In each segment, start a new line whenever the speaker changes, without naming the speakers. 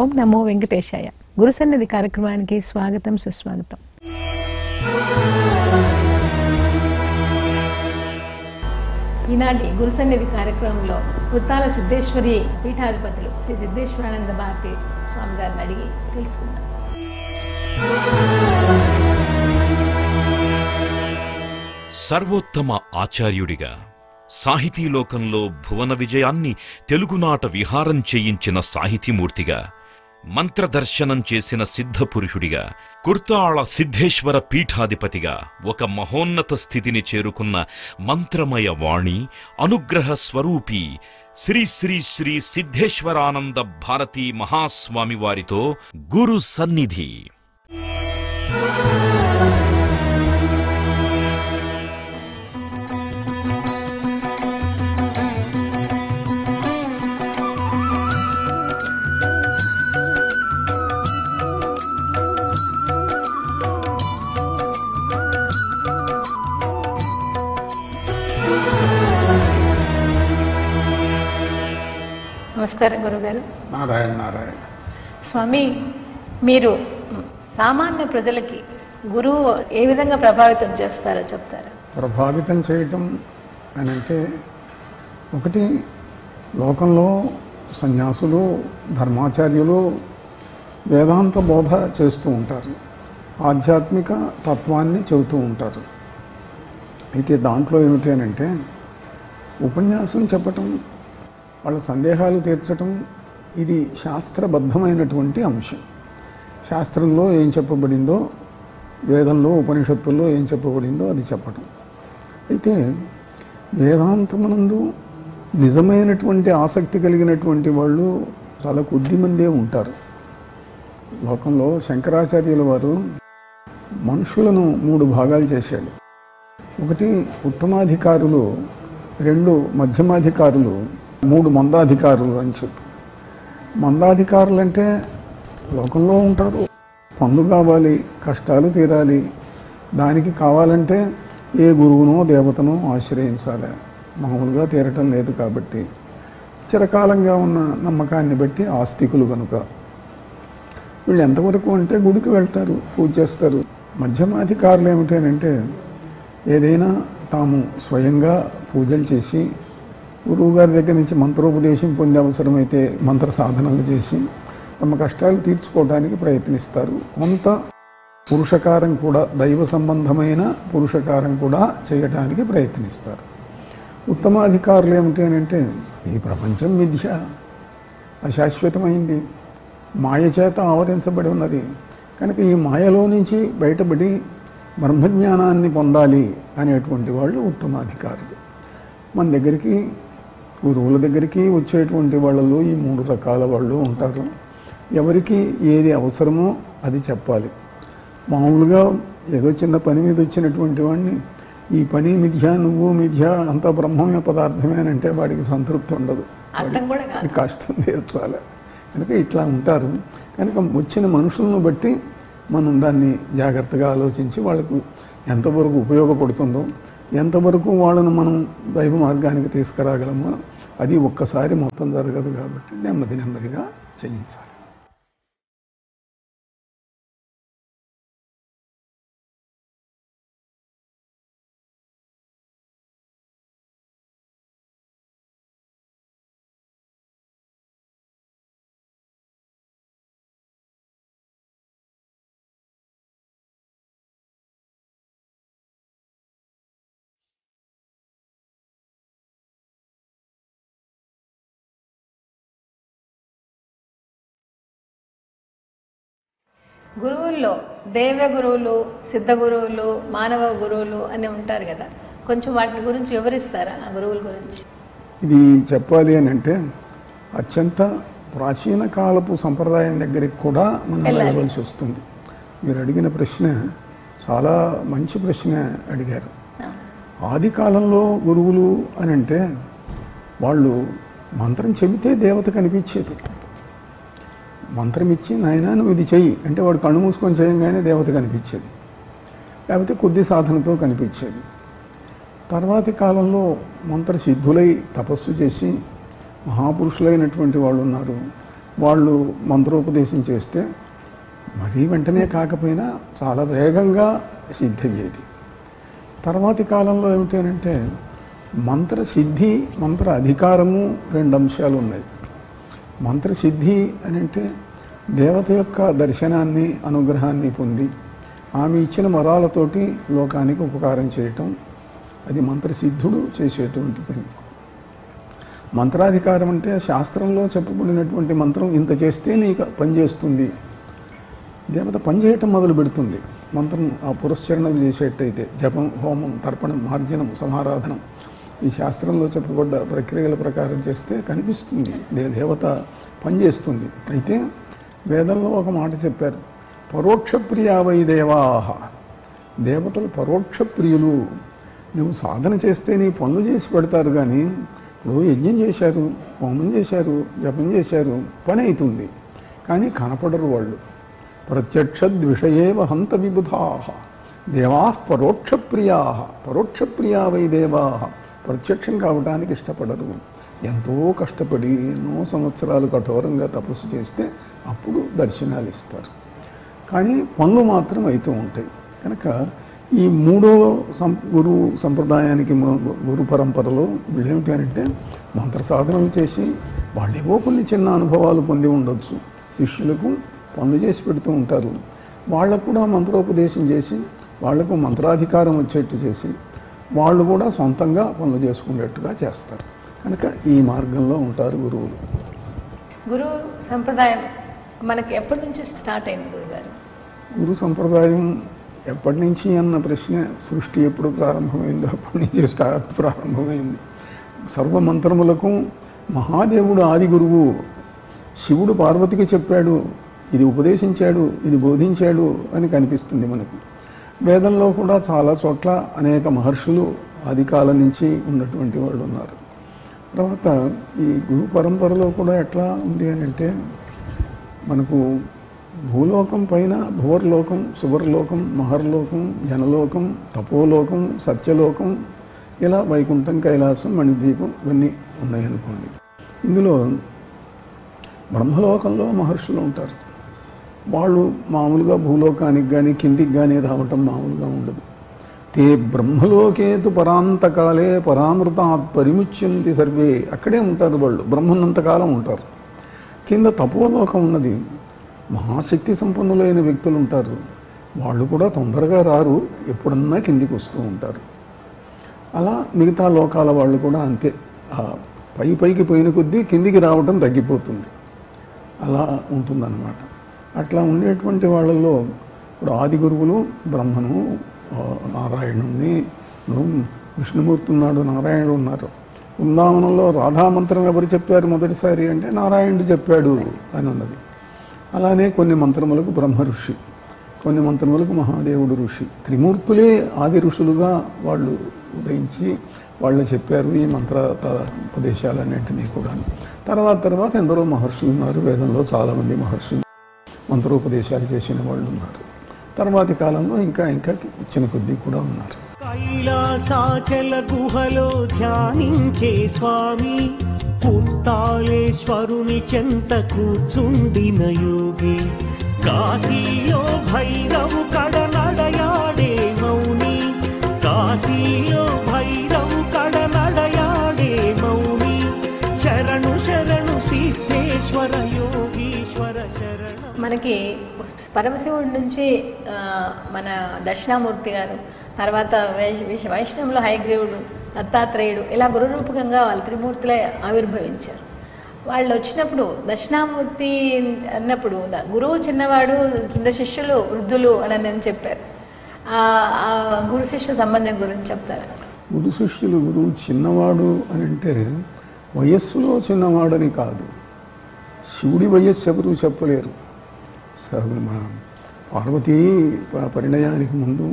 ఓం నమో వెంకటేశాయ. గురుసన్నిధి కార్యక్రమానికి స్వాగతం, సుస్వాగతం. ఈనాటి గురుసన్నిధి కార్యక్రమంలో వృత్తాల సిద్ధేశ్వరి పీఠాధిపతులు శ్రీ సిద్ధేశ్వరానంద భారతి స్వామి గారిని అడిగి తెలుసుకుందాం.
సర్వోత్తమ ఆచార్యుడిగా సాహితీలోకంలో భువన విజయాన్ని తెలుగునాట విహారం చేయించిన సాహితీమూర్తిగా, మంత్రదర్శనం చేసిన సిద్ధపురుషుడిగా, కుర్తాళ సిద్ధేశ్వర పీఠాధిపతిగా ఒక మహోన్నత స్థితిని చేరుకున్న మంత్రమయ వాణి, అనుగ్రహ స్వరూపి శ్రీ శ్రీ శ్రీ సిద్ధేశ్వరానంద భారతీ మహాస్వామి వారితో గురు సన్నిధి.
నమస్కారం గురుగారు.
నారాయణ నారాయణ.
స్వామి, మీరు సామాన్య ప్రజలకి గురువు ఏ విధంగా ప్రభావితం చేస్తారో చెప్తారా?
ప్రభావితం చేయటం అని అంటే, ఒకటి, లోకంలో సన్యాసులు, ధర్మాచార్యులు వేదాంత బోధ చేస్తూ ఉంటారు, ఆధ్యాత్మిక తత్వాన్ని చెబుతూ ఉంటారు. అయితే దాంట్లో ఏమిటి అని అంటే, ఉపన్యాసం చెప్పటం, వాళ్ళ సందేహాలు తీర్చటం, ఇది శాస్త్రబద్ధమైనటువంటి అంశం. శాస్త్రంలో ఏం చెప్పబడిందో, వేదంలో ఉపనిషత్తుల్లో ఏం చెప్పబడిందో అది చెప్పటం. అయితే వేదాంతమునందు నిజమైనటువంటి ఆసక్తి కలిగినటువంటి వాళ్ళు చాలా కొద్దిమందే ఉంటారు. లోకంలో శంకరాచార్యుల వారు మనుషులను 3 భాగాలు చేశాడు. ఒకటి ఉత్తమాధికారులు, 2 మధ్యమాధికారులు, 3 మందాధికారులు అని చెప్పి. మందాధికారులు అంటే లోకంలో ఉంటారు, పనులు కావాలి, కష్టాలు తీరాలి, దానికి కావాలంటే ఏ గురువునో దేవతనో ఆశ్రయించాలి. మామూలుగా తీరటం లేదు కాబట్టి చిరకాలంగా ఉన్న నమ్మకాన్ని బట్టి ఆస్తికులు కనుక వీళ్ళు ఎంతవరకు అంటే గుడికి వెళ్తారు, పూజ చేస్తారు. మధ్యమాధికారులు ఏమిటంటే, ఏదైనా తాము స్వయంగా పూజలు చేసి గురువుగారి దగ్గర నుంచి మంత్రోపదేశం పొందే అవసరమైతే మంత్ర సాధనలు చేసి తమ కష్టాలు తీర్చుకోవడానికి ప్రయత్నిస్తారు. కొంత పురుషకారం కూడా, దైవ సంబంధమైన పురుషకారం కూడా చేయటానికి ప్రయత్నిస్తారు. ఉత్తమాధికారులు ఏమిటి అని అంటే, ఈ ప్రపంచం మిథ్య, అశాశ్వతమైంది, మాయ చేత ఆవరించబడి ఉన్నది కనుక ఈ మాయలో నుంచి బయటపడి బ్రహ్మజ్ఞానాన్ని పొందాలి అనేటువంటి వాళ్ళు ఉత్తమాధికారులు. మన దగ్గరికి, గురువుల దగ్గరికి వచ్చేటువంటి వాళ్ళలో ఈ 3 రకాల వాళ్ళు ఉంటారు. ఎవరికి ఏది అవసరమో అది చెప్పాలి. మామూలుగా ఏదో చిన్న పని మీద వచ్చినటువంటి వాడిని, ఈ పని మిథ్య, నువ్వు మిథ్య, అంతా బ్రహ్మమే పదార్థమే అని అంటే వాడికి సంతృప్తి ఉండదు, కష్టం తీర్చాలి. కనుక ఇట్లా ఉంటారు. కనుక వచ్చిన మనుషులను బట్టి మనం దాన్ని జాగ్రత్తగా ఆలోచించి వాళ్ళకు ఎంతవరకు ఉపయోగపడుతుందో, ఎంతవరకు వాళ్ళను మనం దైవ మార్గానికి తీసుకురాగలమో, అది ఒక్కసారి మొత్తం జరగదు కాబట్టి నెమ్మది నెమ్మదిగా చేయించాలి.
గురువుల్లో దేవ గురువులు, సిద్ధ గురువులు, మానవ గురువులు అని ఉంటారు కదా, కొంచెం వాటి గురించి వివరిస్తారా? ఆ గురువుల గురించి
ఇది చెప్పాలి అని అంటే, అత్యంత ప్రాచీన కాలపు సంప్రదాయం దగ్గరికి కూడా మనం వెళ్ళవలసి వస్తుంది. మీరు అడిగిన ప్రశ్న చాలా మంచి ప్రశ్న అడిగారు. ఆది కాలంలో గురువులు అని అంటే వాళ్ళు మంత్రం చెబితే దేవత కనిపించేది. మంత్రం ఇచ్చి, నాయనా నువ్వు ఇది చెయ్యి అంటే వాడు కళ్ళు మూసుకొని చేయంగానే దేవత కనిపించేది, లేకపోతే కొద్ది సాధనతో కనిపించేది. తర్వాతి కాలంలో మంత్రసిద్ధులై తపస్సు చేసి మహాపురుషులైనటువంటి వాళ్ళు ఉన్నారు. వాళ్ళు మంత్రోపదేశం చేస్తే మరీ వెంటనే కాకపోయినా చాలా వేగంగా సిద్ధయ్యేది. తర్వాతి కాలంలో ఏమిటి అంటే మంత్రసిద్ధి, మంత్ర అధికారము 2 అంశాలు ఉన్నాయి. మంత్రసిద్ధి అని అంటే దేవత యొక్క దర్శనాన్ని, అనుగ్రహాన్ని పొంది ఆమె ఇచ్చిన వరాలతోటి లోకానికి ఉపకారం చేయటం, అది మంత్రసిద్ధుడు చేసేటువంటి పని. మంత్రాధికారం అంటే శాస్త్రంలో చెప్పబడినటువంటి మంత్రం ఇంత చేస్తే నీకు పనిచేస్తుంది, దేవత పనిచేయటం మొదలు పెడుతుంది. మంత్రం ఆ పురస్చరణలు చేసేటైతే జపం, హోమం, తర్పణం, మార్జనం, సమారాధనం ఈ శాస్త్రంలో చెప్పబడ్డ ప్రక్రియల ప్రకారం చేస్తే కనిపిస్తుంది దేవత పనిచేస్తుంది. అయితే వేదంలో ఒక మాట చెప్పారు, పరోక్ష ప్రియా వై దేవాహ, దేవతలు పరోక్ష ప్రియులు. నువ్వు సాధన చేస్తే నీ పనులు చేసి పెడతారు, కానీ ఇప్పుడు యజ్ఞం చేశారు, హోమం చేశారు, జపం చేశారు, పని అవుతుంది, కానీ కనపడరు వాళ్ళు. ప్రత్యక్షద్విషయేవ హంత విబుధాః దేవాః పరోక్షప్రియాః, పరోక్షప్రియా వై దేవాః, ప్రత్యక్షం కావడానికి ఇష్టపడరు. ఎంతో కష్టపడి ఎన్నో సంవత్సరాలు కఠోరంగా తపస్సు చేస్తే అప్పుడు దర్శనాలు ఇస్తారు, కానీ పనులు మాత్రం అవుతూ ఉంటాయి. కనుక ఈ 3వ గురు సంప్రదాయానికి, గురు పరంపరలో వీళ్ళేమిటి అంటే మంత్ర సాధనలు చేసి వాళ్ళేవో కొన్ని చిన్న అనుభవాలు పొంది ఉండొచ్చు, శిష్యులకు పనులు చేసి పెడుతూ ఉంటారు. వాళ్ళకు కూడా మంత్రోపదేశం చేసి వాళ్లకు మంత్రాధికారం వచ్చేట్టు చేసి వాళ్ళు కూడా సొంతంగా పనులు చేసుకునేట్టుగా చేస్తారు. కనుక ఈ మార్గంలో ఉంటారు గురువులు.
గురు సంప్రదాయం మనకి ఎప్పటి నుంచి స్టార్ట్ అయింది గురుగారు?
గురు సంప్రదాయం ఎప్పటి నుంచి అన్న ప్రశ్న, సృష్టి ఎప్పుడు ప్రారంభమైందో అప్పటి నుంచి ప్రారంభమైంది. సర్వమంత్రములకు మహాదేవుడు ఆది గురువు. శివుడు పార్వతికి చెప్పాడు, ఇది ఉపదేశించాడు, ఇది బోధించాడు అని కనిపిస్తుంది మనకు. వేదంలో కూడా చాలా చోట్ల అనేక మహర్షులు ఆది కాలం నుంచి ఉన్నటువంటి వాళ్ళు ఉన్నారు. తర్వాత ఈ గురు పరంపరలో కూడా ఎట్లా ఉంది అని అంటే మనకు భూలోకం పైన భువర్లోకం, సువర్లోకం, మహర్లోకం, జనలోకం, తపోలోకం, సత్యలోకం, ఇలా వైకుంఠం, కైలాసం, మణిద్వీపం ఇవన్నీ ఉన్నాయనుకోండి. ఇందులో బ్రహ్మలోకంలో మహర్షులు ఉంటారు. వాళ్ళు మామూలుగా భూలోకానికి కానీ కిందికి కానీ రావటం మామూలుగా ఉండదు. తే బ్రహ్మలోకేతు పరాంతకాలే పరామృతాత్ పరిముచ్యంతి సర్వే, అక్కడే ఉంటారు వాళ్ళు, బ్రహ్మనంతకాలం ఉంటారు. కింద తపోలోకం ఉన్నది, మహాశక్తి సంపన్నులైన వ్యక్తులు ఉంటారు, వాళ్ళు కూడా తొందరగా రారు, ఎప్పుడన్నా కిందికి వస్తూ ఉంటారు. అలా మిగతా లోకాల వాళ్ళు కూడా అంతే, పైకి పోయిన కొద్దీ కిందికి రావటం తగ్గిపోతుంది, అలా ఉంటుందన్నమాట. అట్లా ఉండేటువంటి వాళ్ళల్లో ఇప్పుడు ఆది గురువులు బ్రహ్మను, నారాయణుణ్ణి, విష్ణుమూర్తి ఉన్నాడు, నారాయణుడు ఉన్నారు. బృందావనంలో రాధామంత్రం ఎవరు చెప్పారు మొదటిసారి అంటే నారాయణుడు చెప్పాడు అని ఉన్నది. అలానే కొన్ని మంత్రములకు బ్రహ్మ ఋషి, కొన్ని మంత్రములకు మహాదేవుడు ఋషి, త్రిమూర్తులే ఆది ఋషులుగా వాళ్ళు ఉదయించి వాళ్ళు చెప్పారు ఈ మంత్ర ఉపదేశాలన్నింటినీ కూడా. తర్వాత ఎందరో మహర్షులు ఉన్నారు, వేదంలో చాలామంది మహర్షులు మంత్రోపదేశాలు చేసిన వాళ్ళు ఉన్నారు. తర్వాతి కాలంలో ఇంకా వచ్చిన కొద్దీ కూడా ఉన్నారు.
కైలాసాచల గుహలో ధ్యానించే స్వామి, పుత్తాలేశ్వరుని చెంత కూర్చుండిన యోగి, కాశీలో భైరవు కడ నడయాడే మౌని, కాశీలో భైరవు కడ నడయాడే మౌని, శరణు శరణు సిద్ధేశ్వర యోగీశ్వర శరణు.
మనకి పరమశివుడి నుంచి మన దక్షిణామూర్తి గారు, తర్వాత వైష్ణవంలో హయగ్రీవుడు, దత్తాత్రేయుడు, ఇలా గురురూపకంగా వాళ్ళు త్రిమూర్తులే ఆవిర్భవించారు. వాళ్ళు వచ్చినప్పుడు దక్షిణామూర్తి అన్నప్పుడు గురువు చిన్నవాడు, కింద శిష్యులు వృద్ధులు అని నేను చెప్పారు. గురు శిష్య సంబంధం గురించి చెప్తారా?
గురు శిష్యులు, గురువు చిన్నవాడు అని అంటే వయస్సులో చిన్నవాడని కాదు, శివుడి వయస్సు ఎవరు చెప్పలేరు. పార్వతీ పరిణయానికి ముందు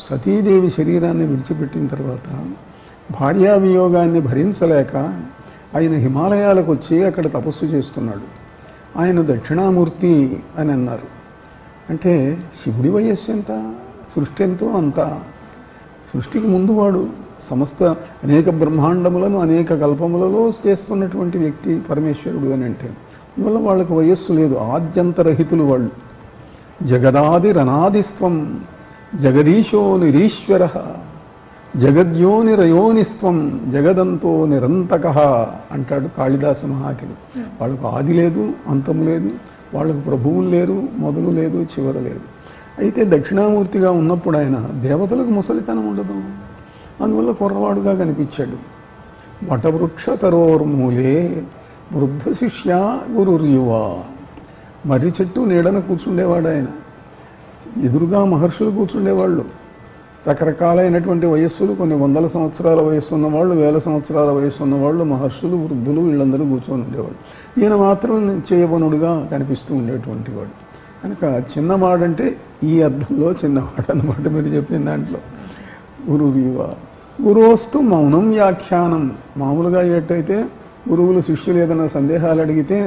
సతీదేవి శరీరాన్ని విడిచిపెట్టిన తర్వాత భార్యావియోగాన్ని భరించలేక ఆయన హిమాలయాలకు వచ్చి అక్కడ తపస్సు చేస్తున్నాడు. ఆయన దక్షిణామూర్తి అని అన్నారు. అంటే శివుడి వయస్సు ఎంత, సృష్టి ఎంతో అంత. సృష్టికి ముందు వాడు సమస్త అనేక బ్రహ్మాండములను అనేక కల్పములలో చేస్తున్నటువంటి వ్యక్తి పరమేశ్వరుడు అని అంటే ఇవల్ల వాళ్ళకి వయస్సు లేదు, ఆద్యంతరహితులు వాళ్ళు. జగదాదిరనాదిస్త్వం జగదీశో నిరీశ్వర జగద్యోనిరయోనిస్త్వం జగదంతో నిరంతక అంటాడు కాళిదాస మహాకవి. వాళ్ళకు ఆది లేదు, అంతము లేదు, వాళ్ళకు ప్రభువులు లేరు, మొదలు లేదు, చివర లేదు. అయితే దక్షిణామూర్తిగా ఉన్నప్పుడు ఆయన దేవతలకు ముసలితనం ఉండదు, అందువల్ల కుర్రవాడుగా కనిపించాడు. వటవృక్షతరోర్మూలే వృద్ధ శిష్య గురుర్యువ. మర్రి చెట్టు నీడన కూర్చుండేవాడు ఆయన. ఎదురుగా మహర్షులు కూర్చుండేవాళ్ళు. రకరకాలైనటువంటి వయస్సులు, కొన్ని వందల సంవత్సరాల వయస్సు ఉన్నవాళ్ళు, వేల సంవత్సరాల వయస్సు ఉన్నవాళ్ళు, మహర్షులు, వృద్ధులు వీళ్ళందరూ కూర్చొని ఉండేవాళ్ళు. ఈయన మాత్రం చేయబనుడుగా కనిపిస్తూ ఉండేటువంటి వాడు. కనుక చిన్నవాడంటే ఈ అర్థంలో చిన్నవాడు అన్నమాట మీరు చెప్పిన దాంట్లో. గురువువ గురువస్తు మౌనం వ్యాఖ్యానం. మామూలుగా ఏటైతే గురువులు శిష్యులు ఏదైనా సందేహాలు అడిగితే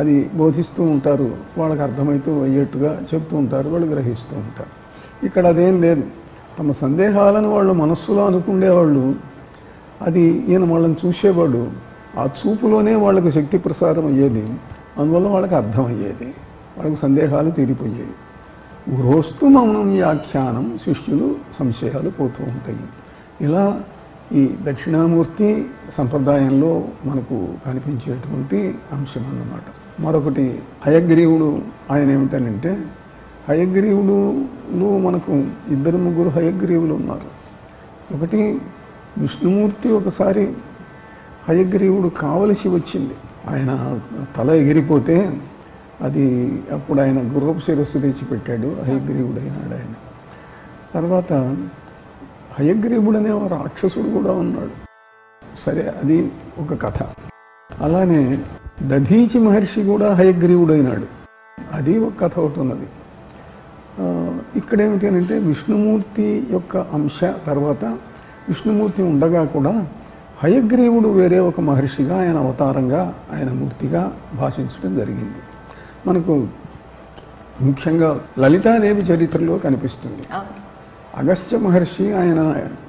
అది బోధిస్తూ ఉంటారు, వాళ్ళకి అర్థమవుతూ అయ్యేట్టుగా చెప్తూ ఉంటారు, వాళ్ళు గ్రహిస్తూ ఉంటారు. ఇక్కడ అదేం లేదు. తమ సందేహాలను వాళ్ళు మనస్సులో అనుకునేవాళ్ళు, అది ఈయన వాళ్ళని చూసేవాడు. ఆ చూపులోనే వాళ్ళకి శక్తి ప్రసారం అయ్యేది, అందువల్ల వాళ్ళకి అర్థమయ్యేది, వాళ్ళకి సందేహాలు తీరిపోయేవి. గురోస్తు మౌనం వ్యాఖ్యానం, శిష్యులు సంశయాలు పోతూ ఉంటాయి. ఇలా ఈ దక్షిణామూర్తి సంప్రదాయంలో మనకు కనిపించేటువంటి అంశం అన్నమాట. మరొకటి హయగ్రీవుడు. ఆయన ఏమిటనంటే, హయగ్రీవుడులో మనకు 2-3 హయగ్రీవులు ఉన్నారు. ఒకటి విష్ణుమూర్తి ఒకసారి హయగ్రీవుడు కావలసి వచ్చింది. ఆయన తల ఎగిరిపోతే అది అప్పుడు ఆయన గుర్రపు శిరస్సు తెచ్చిపెట్టాడు, హయగ్రీవుడు అయినాడు ఆయన. తర్వాత హయగ్రీవుడు అనే ఒక రాక్షసుడు కూడా ఉన్నాడు. సరే, అది ఒక కథ. అలానే దధీచి మహర్షి కూడా హయగ్రీవుడు అయినాడు, అది ఒక కథ ఒకటి ఉన్నది. ఇక్కడ ఏమిటి అంటే, విష్ణుమూర్తి యొక్క అంశ తర్వాత విష్ణుమూర్తి ఉండగా కూడా హయగ్రీవుడు వేరే ఒక మహర్షిగా, ఆయన అవతారంగా, ఆయన మూర్తిగా భాషించడం జరిగింది. మనకు ముఖ్యంగా లలితాదేవి చరిత్రలో కనిపిస్తుంది. అగస్త్య మహర్షి ఆయన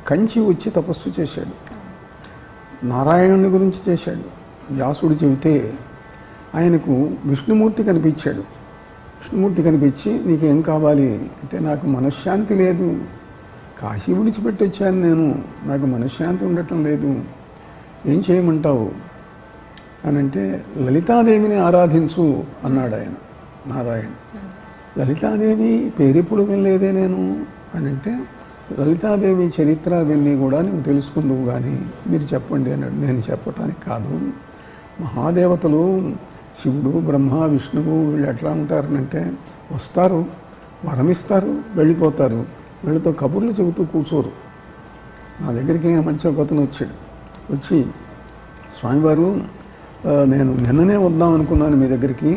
కంచి వచ్చి తపస్సు చేశాడు, నారాయణుని గురించి చేశాడు. వ్యాసుడు చెబితే ఆయనకు విష్ణుమూర్తి కనిపించాడు. విష్ణుమూర్తి కనిపించి, నీకేం కావాలి అంటే, నాకు మనశ్శాంతి లేదు, కాశీ విడిచిపెట్టి వచ్చాను నేను, నాకు మనశ్శాంతి ఉండటం లేదు, ఏం చేయమంటావు అని అంటే, లలితాదేవిని ఆరాధించు అన్నాడు ఆయన నారాయణ. లలితాదేవి పేరెప్పుడు వెళ్ళలేదే నేను అని అంటే, లలితాదేవి చరిత్ర అవన్నీ కూడా నువ్వు తెలుసుకుందువు కానీ మీరు చెప్పండి అన్నాడు. నేను చెప్పటానికి కాదు, మహాదేవతలు శివుడు, బ్రహ్మ, విష్ణువు వీళ్ళు ఎట్లా ఉంటారనంటే, వస్తారు, వరమిస్తారు, వెళ్ళిపోతారు, వీళ్ళతో కబుర్లు చెబుతూ కూర్చోరు. నా దగ్గరికి మంచి ఒక అతను వచ్చాడు. వచ్చి, స్వామివారు నేను నిన్ననే వద్దాం అనుకున్నాను మీ దగ్గరికి,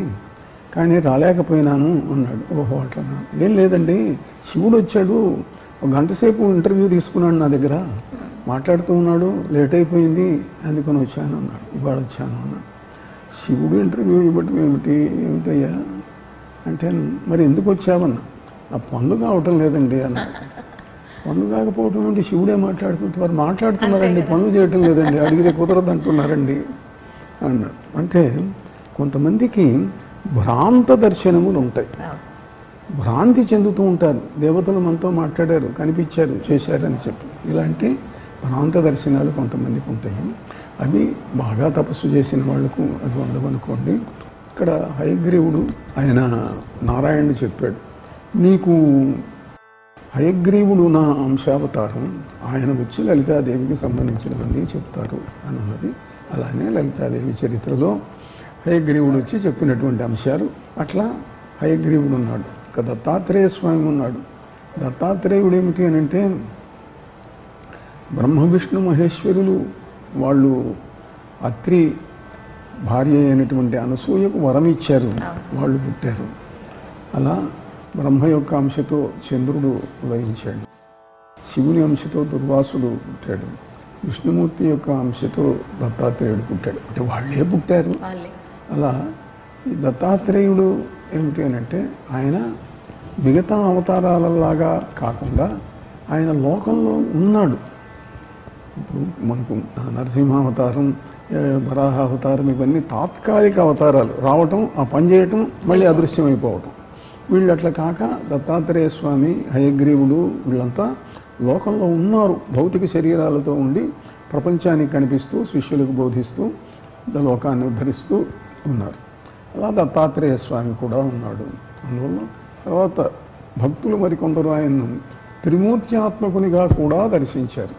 కానీ రాలేకపోయినాను అన్నాడు. ఓహో అట్లా. ఏం లేదండి, శివుడు వచ్చాడు, ఒక గంట సేపు ఇంటర్వ్యూ తీసుకున్నాడు నా దగ్గర, మాట్లాడుతూ ఉన్నాడు, లేట్ అయిపోయింది అందుకొని వచ్చాను అన్నాడు. ఇవాళ వచ్చాను అన్నాడు. శివుడు ఇంటర్వ్యూ ఇవ్వటం ఏమిటయ్యా అంటే, మరి ఎందుకు వచ్చావన్నా, ఆ పనులు కావటం లేదండి అన్నాడు. పనులు కాకపోవటం అంటే శివుడే మాట్లాడుతుంటే, వారు మాట్లాడుతున్నారండి, పనులు చేయటం లేదండి, అడిగితే కుదరదు అంటున్నారండి అన్నాడు. అంటే కొంతమందికి భ్రాంత దర్శనములు ఉంటాయి, భ్రాంతి చెందుతూ ఉంటారు. దేవతలు మనతో మాట్లాడారు, కనిపించారు, చేశారని చెప్పి ఇలాంటి భ్రాంత దర్శనాలు కొంతమందికి ఉంటాయి. అవి బాగా తపస్సు చేసిన వాళ్లకు అది అందమనుకోండి. ఇక్కడ హయగ్రీవుడు ఆయన నారాయణుడు చెప్పాడు, నీకు హయగ్రీవుడు నా అంశావతారం, ఆయన వచ్చి లలితాదేవికి సంబంధించినవన్నీ చెప్తారు అని ఉన్నది. అలానే లలితాదేవి చరిత్రలో హయగ్రీవుడు వచ్చి చెప్పినటువంటి అంశాలు. అట్లా హయగ్రీవుడు ఉన్నాడు. ఇక దత్తాత్రేయ స్వామి ఉన్నాడు. దత్తాత్రేయుడు ఏమిటి అని అంటే, బ్రహ్మ విష్ణు మహేశ్వరులు వాళ్ళు అత్రి భార్య అయినటువంటి అనసూయకు వరం ఇచ్చారు, వాళ్ళు పుట్టారు. అలా బ్రహ్మ యొక్క అంశతో చంద్రుడు ఉదయించాడు, శివుని అంశతో దుర్వాసుడు పుట్టాడు, విష్ణుమూర్తి యొక్క అంశతో దత్తాత్రేయుడు పుట్టాడు. అంటే వాళ్ళే పుట్టారు. అలా ఈ దత్తాత్రేయుడు ఏమిటి అని అంటే, ఆయన మిగతా అవతారాలలాగా కాకుండా ఆయన లోకంలో ఉన్నాడు. ఇప్పుడు మనకు నరసింహావతారం, వరాహ అవతారం ఇవన్నీ తాత్కాలిక అవతారాలు, రావటం, ఆ పని చేయటం, మళ్ళీ అదృశ్యమైపోవటం. వీళ్ళు అట్లా కాక దత్తాత్రేయ స్వామి, హయగ్రీవుడు వీళ్ళంతా లోకంలో ఉన్నారు, భౌతిక శరీరాలతో ఉండి ప్రపంచానికి కనిపిస్తూ శిష్యులకు బోధిస్తూ లోకాన్ని ఉద్ధరిస్తూ ఉన్నారు. అలా దత్తాత్రేయ స్వామి కూడా ఉన్నాడు. అందువల్ల తర్వాత భక్తులు మరికొందరు ఆయన్ను త్రిమూర్త్యాత్మకునిగా కూడా దర్శించారు.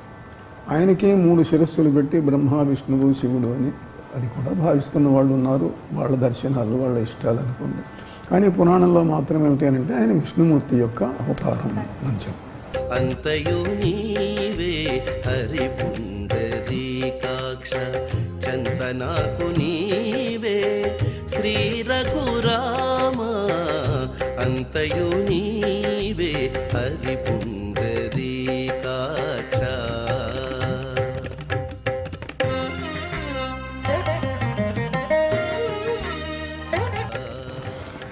ఆయనకే 3 శిరస్సులు పెట్టి బ్రహ్మ, విష్ణువు, శివుడు అని అది కూడా భావిస్తున్న వాళ్ళు ఉన్నారు. వాళ్ళ దర్శనాలు, వాళ్ళ ఇష్టాలు అనుకోండి. కానీ పురాణంలో మాత్రం ఏమిటి అంటే ఆయన విష్ణుమూర్తి యొక్క అవతారం నుంచి.
అంతయు నీవే హరి పుండరీకాక్ష, చంతనాకు నీవే శ్రీ రఘురామ, అంతయు నీవే హరి పుండరీకాక్ష.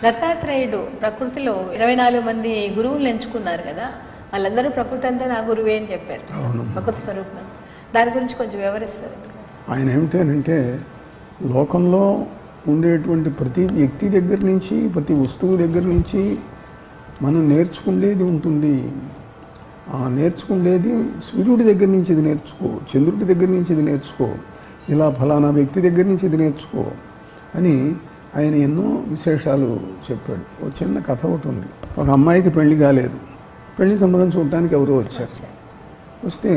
దత్తాత్రేయుడు ప్రకృతిలో 24 మంది గురువులు ఎంచుకున్నారు కదా, వాళ్ళందరూ ప్రకృతి అంతా నా గురువే అని చెప్పారు. ప్రకృతి స్వరూపం, దాని గురించి కొంచెం వివరిస్తారు.
ఆయన ఏమిటంటే లోకంలో ఉండేటువంటి ప్రతి వ్యక్తి దగ్గర నుంచి, ప్రతి వస్తువు దగ్గర నుంచి మనం నేర్చుకునేది ఉంటుంది. ఆ నేర్చుకునేది సూర్యుడి దగ్గర నుంచి ఇది నేర్చుకో, చంద్రుడి దగ్గర నుంచి ఇది నేర్చుకో, ఇలా ఫలానా వ్యక్తి దగ్గర నుంచి ఇది నేర్చుకో అని ఆయన ఎన్నో విశేషాలు చెప్పాడు. ఒక చిన్న కథ ఒకటి ఉంది. ఒక అమ్మాయికి పెళ్లి కాలేదు. పెళ్లి సంబంధం చూడటానికి ఎవరో వచ్చారు. వస్తే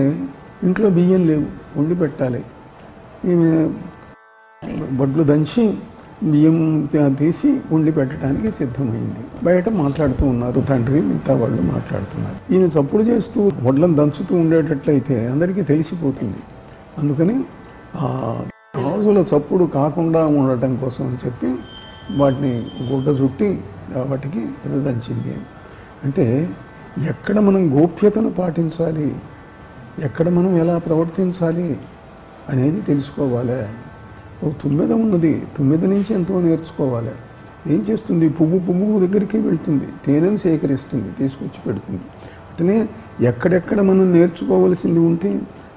ఇంట్లో బియ్యం లేవు, వండి పెట్టాలి. ఈమె బొడ్లు దంచి బియ్యం తీసి వండి పెట్టడానికి సిద్ధమైంది. బయట మాట్లాడుతూ ఉన్నారు, తండ్రి మిగతా వాళ్ళు మాట్లాడుతున్నారు. ఈమె చప్పుడు చేస్తూ వడ్లను దంచుతూ ఉండేటట్లయితే అందరికీ తెలిసిపోతుంది. అందుకని గాజుల చప్పుడు కాకుండా ఉండటం కోసం అని చెప్పి వాటిని గుడ్డ చుట్టి వాటికి ఏదో దంచింది. అంటే ఎక్కడ మనం గోప్యతను పాటించాలి, ఎక్కడ మనం ఎలా ప్రవర్తించాలి అనేది తెలుసుకోవాలి. ఓ తుమ్మెద ఉన్నది, తుమ్మెద నుంచి ఎంతో నేర్చుకోవాలి. ఏం చేస్తుంది? పువ్వు దగ్గరికి వెళ్తుంది, తేనెను సేకరిస్తుంది, తీసుకొచ్చి పెడుతుంది. అతనే ఎక్కడెక్కడ మనం నేర్చుకోవలసింది ఉంటే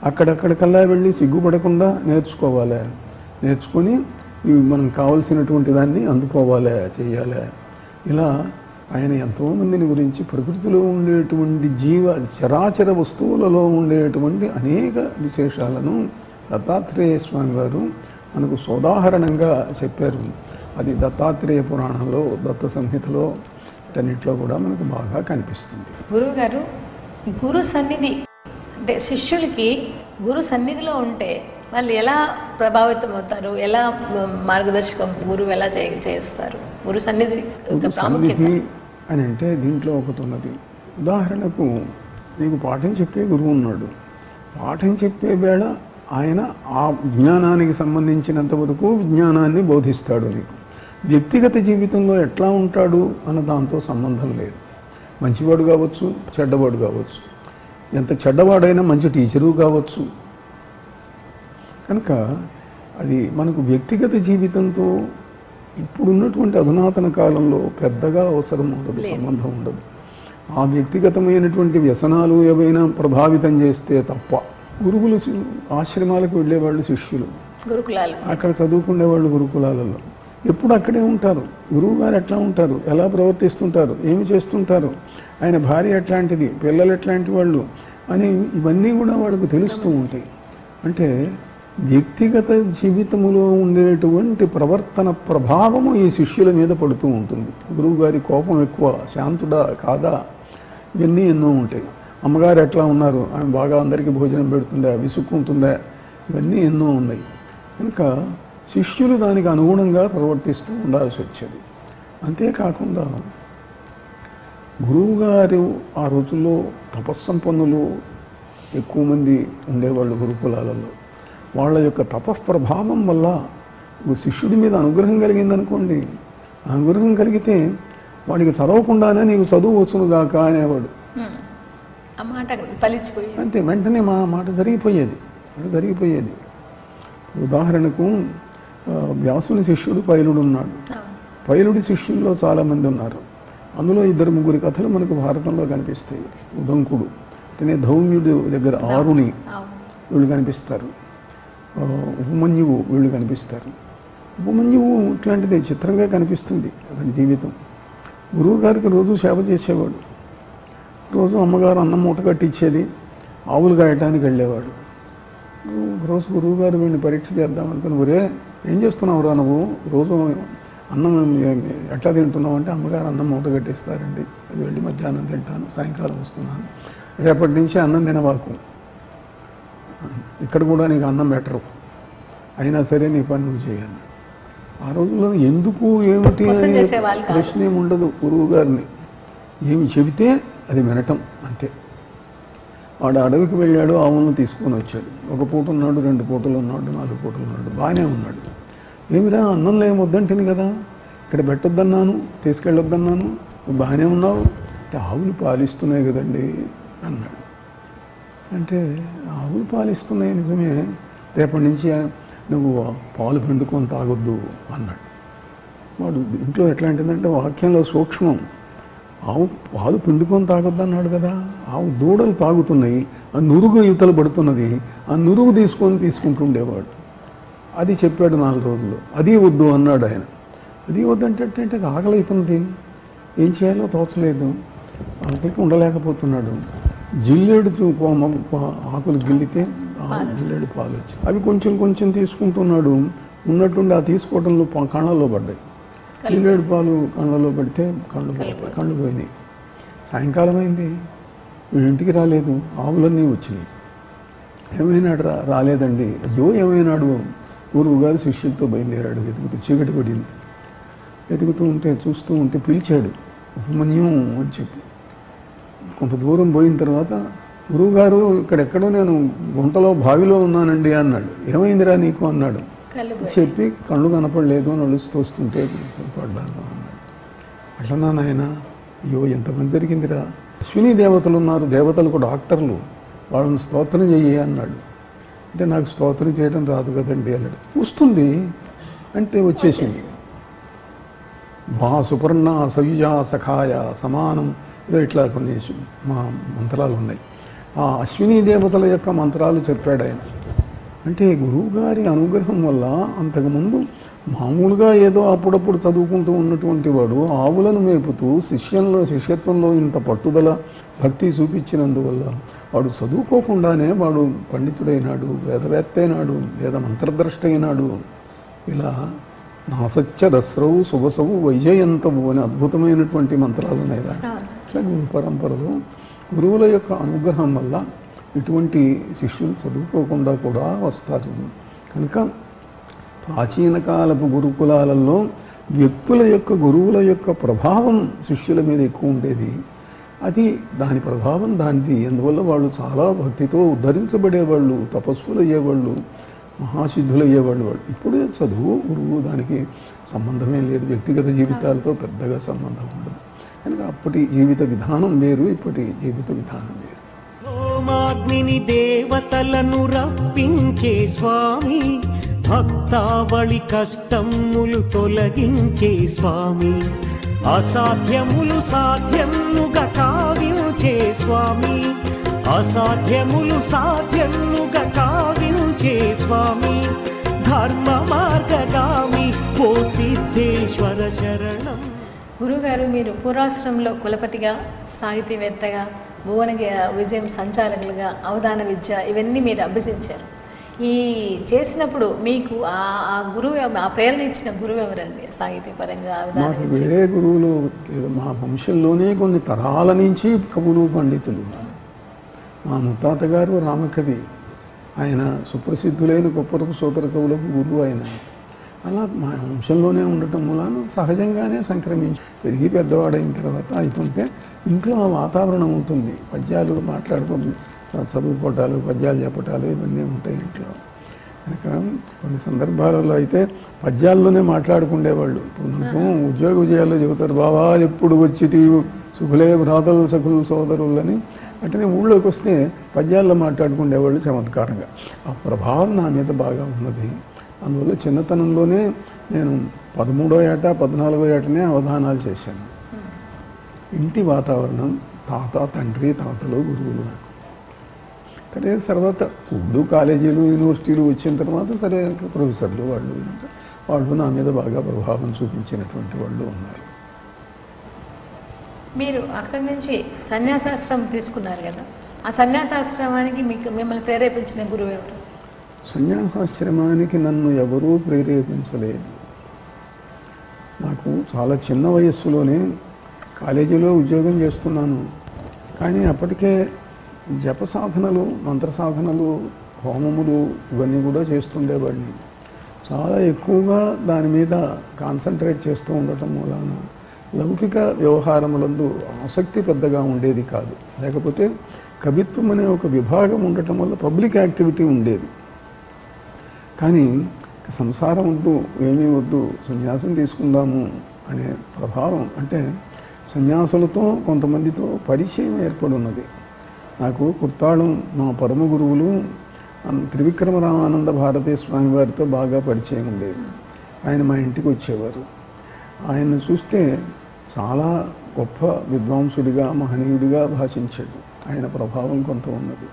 అక్కడక్కడికల్లా వెళ్ళి సిగ్గుపడకుండా నేర్చుకోవాలి. నేర్చుకొని మనం కావలసినటువంటి దాన్ని అందుకోవాలి, చేయాలి. ఇలా ఆయన ఎంతోమందిని గురించి ప్రకృతిలో ఉండేటువంటి చరాచర వస్తువులలో ఉండేటువంటి అనేక విశేషాలను దత్తాత్రేయ స్వామి గారు మనకు సోదాహరణంగా చెప్పారు. అది దత్తాత్రేయ పురాణంలో, దత్త సంహితలో, వీటన్నిటిలో కూడా మనకు బాగా కనిపిస్తుంది.
గురువు గారు, గురు సన్నిధి అంటే శిష్యులకి గురు సన్నిధిలో ఉంటే వాళ్ళు ఎలా ప్రభావితం అవుతారు, ఎలా మార్గదర్శకం గురువు ఎలా చేస్తారు? గురు సన్నిధి
అని అంటే దీంట్లో ఒకటి ఉన్నది. ఉదాహరణకు నీకు పాఠం చెప్పే గురువు ఉన్నాడు. పాఠం చెప్పే వేళ ఆయన ఆ విజ్ఞానానికి సంబంధించినంత వరకు విజ్ఞానాన్ని బోధిస్తాడు నీకు. వ్యక్తిగత జీవితంలో ఎట్లా ఉంటాడు అన్న దాంతో సంబంధం లేదు. మంచివాడు కావచ్చు, చెడ్డవాడు కావచ్చు, ఎంత చెడ్డవాడైనా మంచి టీచరు కావచ్చు. కనుక అది మనకు వ్యక్తిగత జీవితంతో ఇప్పుడున్నటువంటి అధునాతన కాలంలో పెద్దగా అవసరం ఉండదు, సంబంధం ఉండదు. ఆ వ్యక్తిగతమైనటువంటి వ్యసనాలు ఏవైనా ప్రభావితం చేస్తే తప్ప. గురువులు ఆశ్రమాలకు వెళ్ళేవాళ్ళు శిష్యులు,
గురుకులాలు
అక్కడ చదువుకునేవాళ్ళు గురుకులాలలో ఎప్పుడు అక్కడే ఉంటారు. గురువు గారు ఎట్లా ఉంటారు, ఎలా ప్రవర్తిస్తుంటారు, ఏమి చేస్తుంటారు, ఆయన భార్య ఎట్లాంటిది, పిల్లలు ఎట్లాంటి వాళ్ళు అని ఇవన్నీ కూడా వాళ్ళకు తెలుస్తూ ఉంటాయి. అంటే వ్యక్తిగత జీవితంలో ఉండేటువంటి ప్రవర్తన ప్రభావము ఈ శిష్యుల మీద పడుతూ ఉంటుంది. గురువు గారి కోపం ఎక్కువ, శాంతుడా కాదా, ఇవన్నీ ఎన్నో ఉంటాయి. అమ్మగారు ఎట్లా ఉన్నారు, ఆమె బాగా అందరికీ భోజనం పెడుతుందా, విసుక్కుంటుందా, ఇవన్నీ ఎన్నో ఉన్నాయి. కనుక శిష్యులు దానికి అనుగుణంగా ప్రవర్తిస్తూ ఉండాల్సి వచ్చేది. అంతేకాకుండా గురువుగారు ఆ రోజుల్లో తపస్సంపన్నులు ఎక్కువ మంది ఉండేవాళ్ళు గురుకులాలలో. వాళ్ళ యొక్క తపఃప్రభావం వల్ల శిష్యుడి మీద అనుగ్రహం కలిగిందనుకోండి, అనుగ్రహం కలిగితే వాడికి చదవకుండానే నీకు చదువు వచ్చునుగాక అనేవాడు. అంతే, వెంటనే మా మాట జరిగిపోయేది. ఉదాహరణకు వ్యాసుని శిష్యుడు పైలుడు ఉన్నాడు. పైలుడి శిష్యుల్లో చాలామంది ఉన్నారు. అందులో 2-3 కథలు మనకు భారతంలో కనిపిస్తాయి. ఉదంకుడు అంటే ధౌమ్యుడి దగ్గర ఆరుని వీళ్ళు కనిపిస్తారు, ఉపమన్యువు వీళ్ళు కనిపిస్తారు. ఉపమన్యువు ఇట్లాంటిది చిత్రంగా కనిపిస్తుంది అతని జీవితం. గురువు గారికి రోజు సేవ చేసేవాడు. రోజు అమ్మగారు అన్నం మూట కట్టించేది, ఆవులు కాయటానికి వెళ్ళేవాడు. రోజు గురువు గారు వీడిని పరీక్ష చేద్దాం అనుకుని, ఒరే ఏం చేస్తున్నావురా నువ్వు, రోజు అన్నం ఎట్లా తింటున్నావు అంటే, అమ్మగారు అన్నం మూట కట్టిస్తారండి, అది వెళ్ళి మధ్యాహ్నం తింటాను, సాయంకాలం వస్తున్నాను, రేపటి నుంచి అన్నం తినవాకు, ఇక్కడ కూడా నీకు అన్నం బెటరు, అయినా సరే నీ పని నువ్వు చేయాలి. ఆ రోజుల్లో ఎందుకు ఏమిటి ప్రశ్న ఏమి ఉండదు. గురువు గారిని ఏమి చెబితే అది వినటం అంతే. వాడు అడవికి వెళ్ళాడు, ఆవులను తీసుకొని వచ్చాడు. ఒక పూట ఉన్నాడు, 2 పూటలు ఉన్నాడు, 4 పూటలు ఉన్నాడు, బాగానే ఉన్నాడు. ఏమిరా అన్నంలో ఏమొద్దంటుంది కదా, ఇక్కడ పెట్టొద్దన్నాను, తీసుకెళ్ళొద్దన్నాను, బాగానే ఉన్నావు అంటే, ఆవులు పాలిస్తున్నాయి కదండి అన్నాడు. అంటే ఆవులు పాలిస్తున్నాయి నిజమే, రేపటి నుంచి నువ్వు పాలు పిండుకొని తాగొద్దు అన్నాడు. వాడు ఇంట్లో ఎట్లాంటిదంటే వాక్యంలో సూక్ష్మం. ఆవు పాలు పిండుకొని తాగొద్దు అన్నాడు కదా, ఆవు దూడలు తాగుతున్నాయి, ఆ నురుగు యువతలు పడుతున్నది, ఆ నురుగు తీసుకుంటుండేవాడు. అది చెప్పాడు 4 రోజులు. అది వద్దు అన్నాడు ఆయన. అది వద్దంటే ఆకలి అవుతుంది, ఏం చేయాలో తోచలేదు, ఆకలికి ఉండలేకపోతున్నాడు. జిల్లేడు ఆకులు గిల్లితే జిల్లేడు పాలు వచ్చి అవి కొంచెం తీసుకుంటున్నాడు. ఉన్నట్టుండి ఆ తీసుకోవడంలో కళ్ళల్లో పడ్డాయి. జిల్లేడు పాలు కళ్ళలో పడితే కళ్ళు పోయినాయి. సాయంకాలం అయింది, ఇంటికి రాలేదు, ఆవులన్నీ వచ్చినాయి. ఏమైనాడు రాలేదండి. అయ్యో ఏమైనాడు, గురువు గారు శిష్యులతో బయలుదేరాడు. చీకటి పడింది. చూస్తూ ఉంటే పిలిచాడు, ఉపమన్యం అని చెప్పి. కొంత దూరం పోయిన తర్వాత, గురువుగారు ఇక్కడెక్కడో నేను గుంటలో బావిలో ఉన్నానండి అన్నాడు. ఏమైందిరా నీకు అన్నాడు. చెప్పి కళ్ళు కనపడలేదు, నడుస్తూ వస్తుంటే పడ్డాను అన్నాడు. అట్లనా నాయన, అయ్యో ఎంతమంది జరిగిందిరా. అశ్విని దేవతలు ఉన్నారు, దేవతలకు డాక్టర్లు, వాళ్ళని స్తోత్రం చెయ్యి అన్నాడు. అంటే నాకు స్తోత్రం చేయడం రాదు కదండి అన్నాడు. వస్తుంది అంటే వచ్చేసింది. వా సుపర్ణ సయుజ సఖాయ సమానం, ఏదో ఇట్లా కొన్ని మా మంత్రాలు ఉన్నాయి. ఆ అశ్విని దేవతల యొక్క మంత్రాలు చెప్పాడు ఆయన. అంటే గురువుగారి అనుగ్రహం వల్ల అంతకుముందు మామూలుగా ఏదో అప్పుడప్పుడు చదువుకుంటూ ఉన్నటువంటి వాడు ఆవులను మేపుతూ శిష్యత్వంలో ఇంత పట్టుదల భక్తి చూపించినందువల్ల వాడు చదువుకోకుండానే వాడు పండితుడైనాడు, వేదవేత్త అయినాడు, వేద మంత్రద్రష్ట అయినాడు. ఇలా నాసత్య దస్రవు సుభసవు వైజయంతవు అనే అద్భుతమైనటువంటి మంత్రాలు ఉన్నాయి. ఇట్లా గురు పరంపరలో గురువుల యొక్క అనుగ్రహం వల్ల ఇటువంటి శిష్యులు చదువుకోకుండా కూడా వస్తారు. కనుక ప్రాచీన కాలపు గురుకులాలలో వ్యక్తుల యొక్క గురువుల యొక్క ప్రభావం శిష్యుల మీద ఎక్కువ ఉండేది. అది దాని ప్రభావం దానిది. అందువల్ల వాళ్ళు చాలా భక్తితో ఉద్ధరించబడేవాళ్ళు, తపస్సులు అయ్యేవాళ్ళు, మహాసిద్ధులు అయ్యేవాళ్ళు. ఇప్పుడు చదువు గురువు దానికి సంబంధమే లేదు, వ్యక్తిగత జీవితాలతో పెద్దగా సంబంధం ఉండదు. కనుక అప్పటి జీవిత విధానం వేరు, ఇప్పటి జీవిత విధానం వేరు.
హోమాగ్ని దేవతలను రప్పించే స్వామి, భక్తావళి కష్టములు తొలగించే స్వామి, అసాధ్యములు సాధ్యముగా కావించే స్వామి, అసాధ్యములు సాధ్యముగా కావించే స్వామి, ధర్మ మార్గగామి ఓ సిద్ధేశ్వర శరణం.
గురుగారు, మీరు పూర్వాశ్రమంలో కులపతిగా, సాహితీవేత్తగా, భువన విజయం సంచాలకులుగా, అవధాన విద్య ఇవన్నీ మీరు అభ్యసించారు. ఈ చేసినప్పుడు మీకు ఆ గురువు, ఆ ప్రేరణ ఇచ్చిన గురువు ఎవరండి? సాహితీ పరంగా
మాకు వేరే గురువులు మా వంశంలోనే కొన్ని తరాల నుంచి కవులు పండితులు. మా ముత్తాత గారు రామకవి, ఆయన సుప్రసిద్ధులైన గొప్పరపు సోదర కవులకు గురువు ఆయన. అలా మా వంశంలోనే ఉండటం మూలాన సహజంగానే సంక్రమించి పెరిగి పెద్దవాడైన తర్వాత అవుతుంటే ఇంట్లో ఆ వాతావరణం ఉంటుంది. పద్యాలు మాట్లాడుకుంటూ చదువుకోవటాలు, పద్యాలు చెప్పటాలు ఇవన్నీ ఉంటాయి ఇంట్లో. కనుక కొన్ని సందర్భాలలో అయితే పద్యాల్లోనే మాట్లాడుకునేవాళ్ళు. ఇప్పుడు మనకు ఉద్యోగ విజయాల్లో చెబుతారు, బావా ఎప్పుడు వచ్చి తీవు శుభులే భ్రాతలు సఖులు సోదరులని. అట్లనే ఊళ్ళోకి వస్తే పద్యాల్లో మాట్లాడుకునేవాళ్ళు చమత్కారంగా. ఆ ప్రభావం నా మీద బాగా ఉన్నది. అందువల్ల చిన్నతనంలోనే నేను 13వ ఏట 14వ ఏటనే అవధానాలు చేశాను. ఇంటి వాతావరణం, తాత తండ్రి తాతలు గురువులు నాకు. సరే తర్వాత ఇప్పుడు కాలేజీలు యూనివర్సిటీలు వచ్చిన తర్వాత సరే ప్రొఫెసర్లు వాళ్ళు నా మీద బాగా ప్రభావం చూపించినటువంటి వాళ్ళు ఉన్నారు.
మీరు అక్కడి నుంచి సన్యాసాశ్రమం తీసుకున్నారు కదా, ఆ సన్యాసాశ్రమానికి మిమ్మల్ని ప్రేరేపించిన గురువు ఎవరు?
సన్యాసాశ్రమానికి నన్ను ఎవరూ ప్రేరేపించలేదు. నాకు చాలా చిన్న వయస్సులోనే కాలేజీలో ఉద్యోగం చేస్తున్నాను, కానీ అప్పటికే జప సాధనలు, మంత్ర సాధనలు, హోమములు ఇవన్నీ కూడా చేస్తుండేవాడిని. చాలా ఎక్కువగా దాని మీద కాన్సన్ట్రేట్ చేస్తూ ఉండటం మూలాన లౌకిక వ్యవహారములందు ఆసక్తి పెద్దగా ఉండేది కాదు. లేకపోతే కవిత్వం అనే ఒక విభాగం ఉండటం వల్ల పబ్లిక్ యాక్టివిటీ ఉండేది. కానీ సంసారం వద్దు, ఏమీ వద్దు, సన్యాసం తీసుకుందాము అనే ప్రభావం, అంటే సన్యాసులతో కొంతమందితో పరిచయం ఏర్పడున్నది. నాకు కుర్తాళం మా పరమ గురువులు త్రివిక్రమ రామానంద భారతీ స్వామి వారితో బాగా పరిచయం ఉండేది. ఆయన మా ఇంటికి వచ్చేవారు. ఆయన్ని చూస్తే చాలా గొప్ప విద్వాంసుడిగా, మహనీయుడిగా భాషించాడు. ఆయన ప్రభావం కొంత ఉన్నది.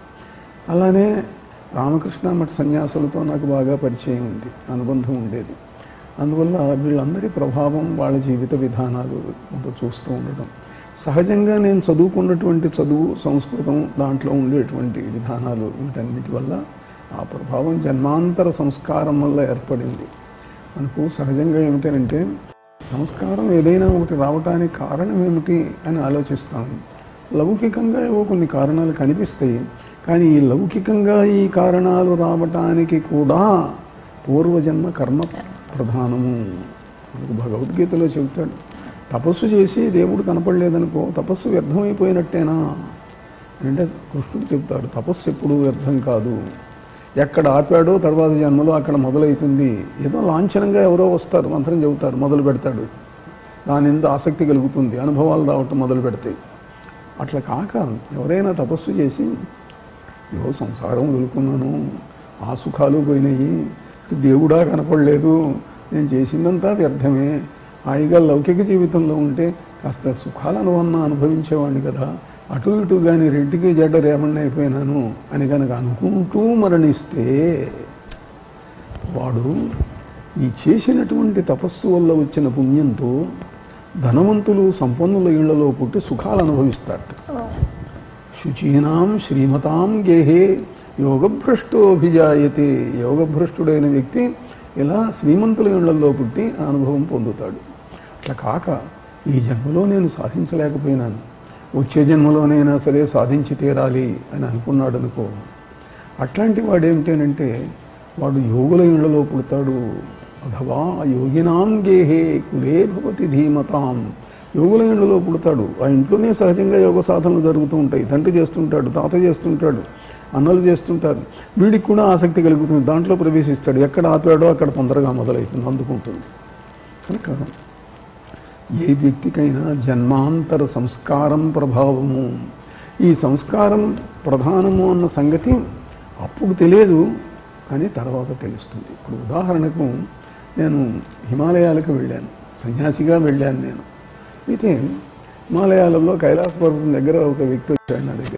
అలానే రామకృష్ణ మఠ సన్యాసులతో నాకు బాగా పరిచయం ఉంది, అనుబంధం ఉండేది. అందువల్ల వీళ్ళందరి ప్రభావం, వాళ్ళ జీవిత విధానాలు కొంత చూస్తూ ఉండటం, సహజంగా నేను చదువుకున్నటువంటి చదువు, సంస్కృతం, దాంట్లో ఉండేటువంటి విధానాలు, వీటన్నిటి వల్ల ఆ ప్రభావం జన్మాంతర సంస్కారం వల్ల ఏర్పడింది. మనకు సహజంగా ఏమిటంటే సంస్కారం ఏదైనా ఒకటి రావటానికి కారణం ఏమిటి అని ఆలోచిస్తాము. లౌకికంగా ఏవో కొన్ని కారణాలు కనిపిస్తాయి, కానీ ఈ లౌకికంగా ఈ కారణాలు రావటానికి కూడా పూర్వజన్మ కర్మ ప్రధానము. మనకు భగవద్గీతలో చెబుతాడు, తపస్సు చేసి దేవుడు కనపడలేదనుకో తపస్సు వ్యర్థమైపోయినట్టేనా అంటే కృష్ణుడు చెప్తాడు, తపస్సు ఎప్పుడూ వ్యర్థం కాదు. ఎక్కడ ఆపాడో తర్వాత జన్మలో అక్కడ మొదలవుతుంది. ఏదో లాంఛనంగా ఎవరో వస్తారు, మంత్రం చెబుతారు, మొదలు పెడతాడు, దాని ఎంత ఆసక్తి కలుగుతుంది, అనుభవాలు రావటం మొదలు పెడతాయి. అట్లా కాక ఎవరైనా తపస్సు చేసి ఏవో సంసారం వదులుకున్నాను, ఆ సుఖాలు పోయినాయి, దేవుడా కనపడలేదు, నేను చేసిందంతా వ్యర్థమే, హాయిగా లౌకిక జీవితంలో ఉంటే కాస్త సుఖాలను అనుభవించేవాడిని కదా, అటు ఇటు కానీ రెంటికి జడ్డ రేమన్నా అయిపోయినాను అని కనుక అనుకుంటూ మరణిస్తే వాడు ఈ చేసినటువంటి తపస్సు వల్ల వచ్చిన పుణ్యంతో ధనవంతులు, సంపన్నుల ఇళ్లలో పుట్టి సుఖాలు అనుభవిస్తారట. శుచీనాం శ్రీమతాం గేహే యోగభ్రష్టోభిజాయతే. యోగభ్రష్టుడైన వ్యక్తి ఇలా శ్రీమంతుల ఇళ్లలో పుట్టి అనుభవం పొందుతాడు. అట్లా కాక ఈ జన్మలో నేను సాధించలేకపోయినాను, వచ్చే జన్మలోనైనా సరే సాధించి తీరాలి అని అనుకున్నాడు అనుకో, అట్లాంటి వాడు ఏమిటంటే వాడు యోగుల ఇళ్లలో పుడతాడు. అథవా యోగినాం గేహే కులే భవతి ధీమతాం. యోగుల ఇళ్లలో పుడతాడు, ఆ ఇంట్లోనే సహజంగా యోగ సాధనలు జరుగుతూ ఉంటాయి. తండ్రి చేస్తుంటాడు, తాత చేస్తుంటాడు, అన్నలు చేస్తుంటారు, వీడికి కూడా ఆసక్తి కలుగుతుంది, దాంట్లో ప్రవేశిస్తాడు. ఎక్కడ ఆపాడో అక్కడ తొందరగా మొదలవుతుంది, అందుకుంటుంది. కనుక ఏ వ్యక్తికైనా జన్మాంతర సంస్కారం ప్రభావము, ఈ సంస్కారం ప్రధానము అన్న సంగతి అప్పుడు తెలియదు, కానీ తర్వాత తెలుస్తుంది. ఇప్పుడు ఉదాహరణకు నేను హిమాలయాలకు వెళ్ళాను, సన్యాసిగా వెళ్ళాను నేను. అయితే హిమాలయాలలో కైలాస పర్వతం దగ్గర ఒక వ్యక్తి వచ్చాడు నా దగ్గర.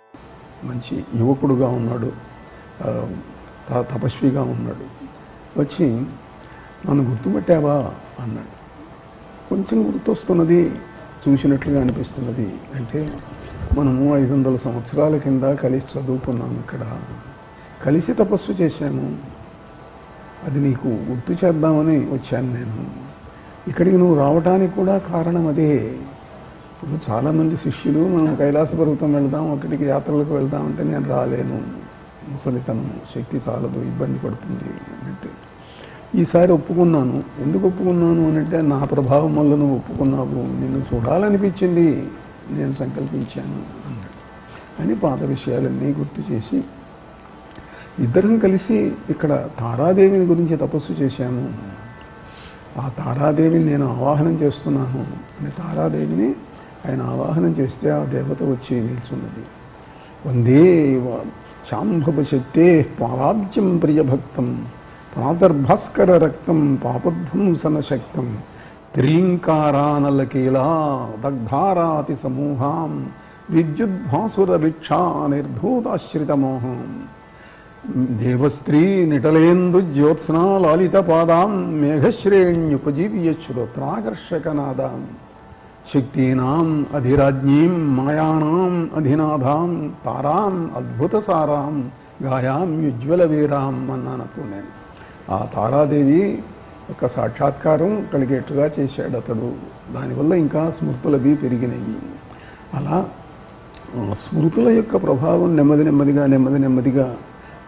మంచి యువకుడుగా ఉన్నాడు, తపస్విగా ఉన్నాడు. వచ్చి నన్ను గుర్తుపట్టావా అన్నాడు. కొంచెం గుర్తొస్తున్నది, చూసినట్లుగా అనిపిస్తున్నది. అంటే మనము 500 సంవత్సరాల కింద కలిసి చదువుకున్నాము, ఇక్కడ కలిసి తపస్సు చేశాము, అది నీకు గుర్తు చేద్దామని వచ్చాను నేను. ఇక్కడికి నువ్వు రావటానికి కూడా కారణం అదే. ఇప్పుడు చాలామంది శిష్యులు మనం కైలాస పర్వతం వెళ్దాం, అక్కడికి యాత్రలకు వెళ్దాం అంటే నేను రాలేను, ముసలితనం, శక్తి చాలదు, ఇబ్బంది పడుతుంది అంటే ఈసారి ఒప్పుకున్నాను. ఎందుకు ఒప్పుకున్నాను అంటే నా ప్రభావం వల్ల నువ్వు ఒప్పుకున్నావు, నిన్ను చూడాలనిపించింది, నేను సంకల్పించాను అన్నాడు. అని పాత విషయాలన్నీ గుర్తు చేసి ఇద్దరం కలిసి ఇక్కడ తారాదేవిని గురించి తపస్సు చేశాము. ఆ తారాదేవిని నేను ఆవాహనం చేస్తున్నాను అని తారాదేవిని ఆయన ఆవాహనం చేస్తే ఆ దేవత వచ్చి నిల్చున్నది. వందే శాంభవశక్తే పాలాబ్జం ప్రియభక్తం ప్రాతర్భాస్కర రక్తం పాపధ్వంసన శక్తం త్రిలింకారానలకీలా దగ్ధారాతి సమూహాం విద్యుద్భాసుర భిక్షా నిర్ధూతాశ్రితమోహం దేవస్త్రీ నిటలేందు జ్యోత్స్నా లాలిత పాదాం మేఘశ్రేణ్యుపజీవ్య శ్రోత్రాకర్షకనాదాం శక్తీనాం అధిరాజ్ఞీం మాయానాం అధినాథాం తారాం అద్భుతసారాం గాయామ్యుజ్వల వీరాం అన్నానప్పుడు నేను ఆ తారాదేవి యొక్క సాక్షాత్కారం కలిగేట్టుగా చేశాడు అతడు. దానివల్ల ఇంకా స్మృతులవి పెరిగినాయి. అలా స్మృతుల యొక్క ప్రభావం నెమ్మదిగా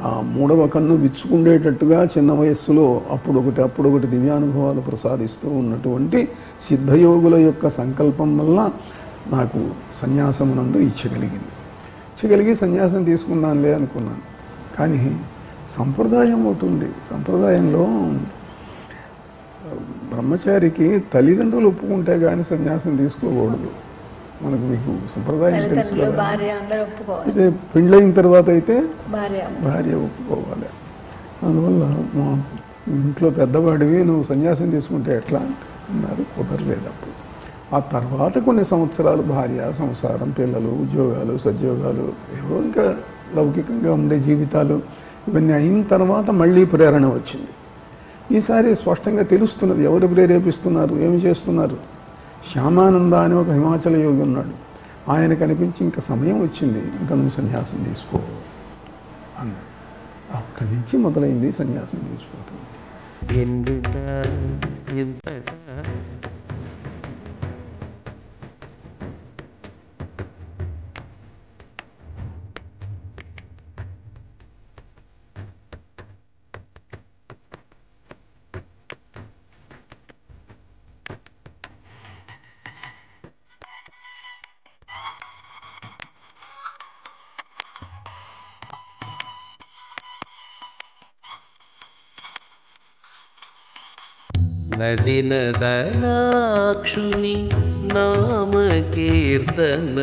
ఆ మూడవ కన్ను విచ్చుకుండేటట్టుగా చిన్న వయస్సులో అప్పుడొకటి దివ్యానుభవాలు ప్రసాదిస్తూ ఉన్నటువంటి సిద్ధయోగుల యొక్క సంకల్పం వల్ల నాకు సన్యాసమునందు ఇచ్చగలిగి సన్యాసం తీసుకున్నానులే అనుకున్నాను. కానీ సంప్రదాయం ఒకటి ఉంది. సంప్రదాయంలో బ్రహ్మచారికి తల్లిదండ్రులు ఒప్పుకుంటే కానీ సన్యాసం తీసుకోకూడదు. మీకు సంప్రదాయం తెలుసు కదా. అయితే పెళ్ళైన తర్వాత అయితే భార్య ఒప్పుకోవాలి. అందువల్ల మా ఇంట్లో పెద్దవాడివి నువ్వు సన్యాసం తీసుకుంటే ఎట్లా అన్నారు. కుదరలేదు అప్పుడు. ఆ తర్వాత కొన్ని సంవత్సరాలు భార్య, సంసారం, పిల్లలు, ఉద్యోగాలు, సద్యోగాలు, ఏవో ఇంకా లౌకికంగా ఉండే జీవితాలు ఇవన్నీ అయిన తర్వాత మళ్ళీ ప్రేరణ వచ్చింది. ఈసారి స్పష్టంగా తెలుస్తున్నది ఎవరు ప్రేరేపిస్తున్నారు, ఏమి చేస్తున్నారు. శ్యామానంద అని ఒక హిమాచల యోగి ఉన్నాడు. ఆయన కనిపించి ఇంకా సమయం వచ్చింది, ఇంకా నువ్వు సన్యాసం తీసుకో అన్నాడు. అక్కడి నుంచి మొదలైంది సన్యాసం తీసుకోవటం.
నలినదనాక్షుని నామకీర్తన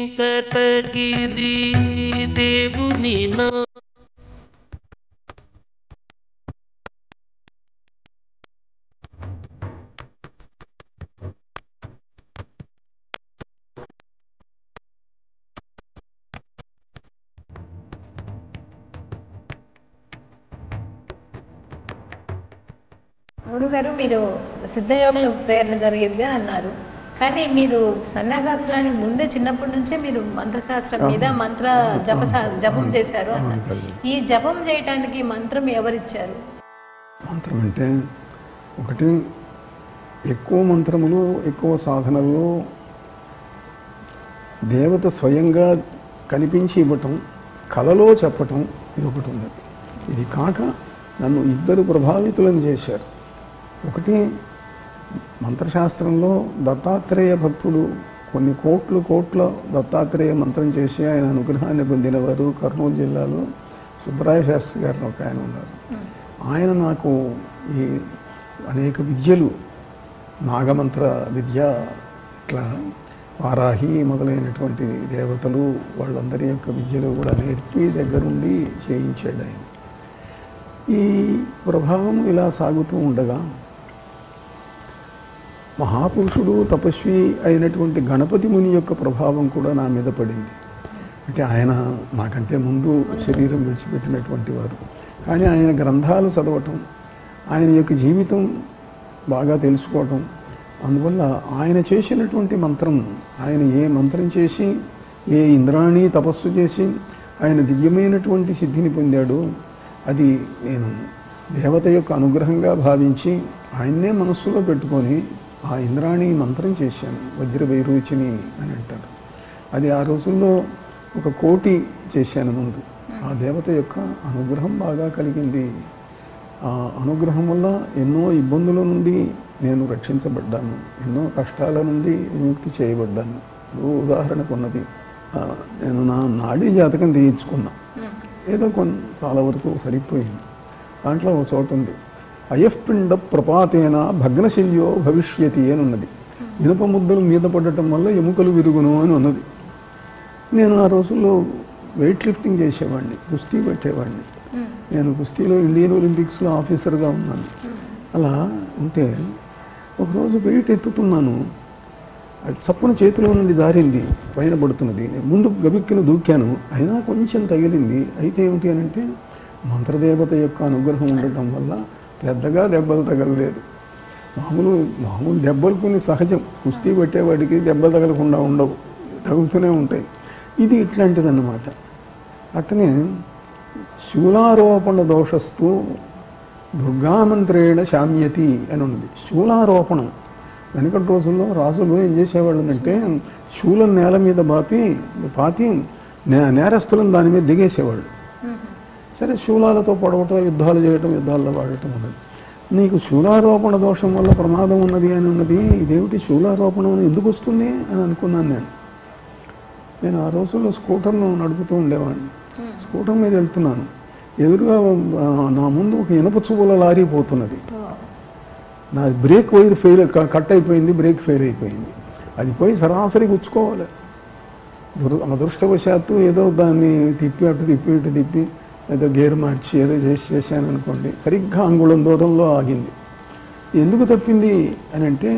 తిరువేంకటగిరి దేవుని నా
గురువు గారు, మీరు సిద్ధయోగుల ప్రేరణ జరిగింది అన్నారు. కానీ మీరు సన్యాసాస్త్రానికి ముందే చిన్నప్పటి నుంచే మీరు మంత్రశాస్త్రం మీద జపం చేశారు అన్నారు. ఈ జపం చేయటానికి మంత్రం ఎవరిచ్చారు?
మంత్రం అంటే ఒకటి ఎక్కువ మంత్రములు, ఎక్కువ సాధనల్లో దేవత స్వయంగా కనిపించి ఇవ్వటం, కలలో చెప్పటం, ఇది ఒకటి ఉన్నది. ఇది కాక నన్ను ఇద్దరు ప్రభావితులను చేశారు. ఒకటి మంత్రశాస్త్రంలో దత్తాత్రేయ భక్తుడు కొన్ని కోట్ల దత్తాత్రేయ మంత్రం చేసి ఆయన అనుగ్రహాన్ని పొందినవారు కర్నూలు జిల్లాలో సుబ్బరాయ శాస్త్రి గారిని ఒక ఆయన ఉన్నారు. ఆయన నాకు ఈ అనేక విద్యలు, నాగమంత్ర విద్య, ఇట్లా వారాహి మొదలైనటువంటి దేవతలు వాళ్ళందరి యొక్క విద్యలు కూడా నేర్పి దగ్గరుండి చేయించాడు ఆయన. ఈ ప్రభావం ఇలా సాగుతూ ఉండగా మహాపురుషుడు, తపస్వి అయినటువంటి గణపతి ముని యొక్క ప్రభావం కూడా నా మీద పడింది. అంటే ఆయన నాకంటే ముందు శరీరం విడిచిపెట్టినటువంటి వారు. కానీ ఆయన గ్రంథాలు చదవటం, ఆయన యొక్క జీవితం బాగా తెలుసుకోవటం, అందువల్ల ఆయన చేసినటువంటి మంత్రం, ఆయన ఏ మంత్రం చేసి ఏ ఇంద్రాణి తపస్సు చేసి ఆయన దివ్యమైనటువంటి సిద్ధిని పొందాడు, అది నేను దేవత యొక్క అనుగ్రహంగా భావించి ఆయన్నే మనస్సులో పెట్టుకొని ఆ ఇంద్రాణి మంత్రం చేశాను. వజ్రవైరోచిని అని అంటారు. అది ఆ రోజుల్లో 1 కోటి చేశాను ముందు. ఆ దేవత యొక్క అనుగ్రహం బాగా కలిగింది. ఆ అనుగ్రహం వల్ల ఎన్నో ఇబ్బందుల నుండి నేను రక్షించబడ్డాను, ఎన్నో కష్టాల నుండి విముక్తి చేయబడ్డాను. ఉదాహరణకు ఉన్నది, నేను నా నాడీ జాతకం తీయించుకున్నా. ఏదో చాలా వరకు సరిపోయింది. దాంట్లో ఒక చోట ఉంది, అయఃపిండ ప్రపాతేన భగ్నశల్యో భవిష్యతి అని ఉన్నది. ఇనుప ముద్దలు మీద పడటం వల్ల ఎముకలు విరుగును అని ఉన్నది. నేను ఆ రోజుల్లో వెయిట్ లిఫ్టింగ్ చేసేవాడిని, కుస్తీ పెట్టేవాడిని. నేను కుస్తీలో ఇండియన్ ఒలింపిక్స్లో ఆఫీసర్గా ఉన్నాను. అలా ఉంటే ఒకరోజు వెయిట్ ఎత్తుతున్నాను, అది చప్పున చేతిలో నుండి జారింది, పైన పడుతున్నది. నేను ముందు గబిక్కిన దూకాను, అయినా కొంచెం తగిలింది. అయితే ఏమిటి అని అంటే మంత్రదేవత యొక్క అనుగ్రహం ఉండటం వల్ల పెద్దగా దెబ్బలు తగలలేదు. మామూలు దెబ్బలు కొన్ని సహజం, కుస్తీ పెట్టేవాడికి దెబ్బలు తగలకుండా ఉండవు, తగులుతూనే ఉంటాయి. ఇది ఇట్లాంటిదన్నమాట. అట్లనే శూలారోపణ దోషస్తు దుర్గామంత్రేణ శామ్యతి అని ఉంది. శూలారోపణం వెనకటి రోజుల్లో రాజులు ఏం చేసేవాళ్ళు అంటే శూలం నేల మీద పాతి నేరస్తులను దాని మీద దిగేసేవాళ్ళు. సరే, శూలాలతో పొడవటం, యుద్ధాలు చేయటం, యుద్ధాల్లో వాడటం ఉన్నది. నీకు శూలారోపణ దోషం వల్ల ప్రమాదం ఉన్నది అని ఉన్నది, ఇదేమిటి శూలారోపణం అని ఎందుకు వస్తుంది అని అనుకున్నాను. నేను ఆ రోజుల్లో స్కూటర్ను నడుపుతూ ఉండేవాడిని. స్కూటర్ మీద వెళ్తున్నాను, ఎదురుగా నా ముందు ఒక ఇనుప చువ్వల లారీ పోతున్నది. నా బ్రేక్ వైర్ కట్ అయిపోయింది, బ్రేక్ ఫెయిల్ అయిపోయింది. అది పోయి సరాసరి గుచ్చుకోవాలి. అదృష్టవశాత్తు ఏదో దాన్ని అటు తిప్పి ఏదో గేర్ మార్చి ఏదో చేశాను అనుకోండి, సరిగ్గా అంగుళం దూరంలో ఆగింది. ఎందుకు తప్పింది అని అంటే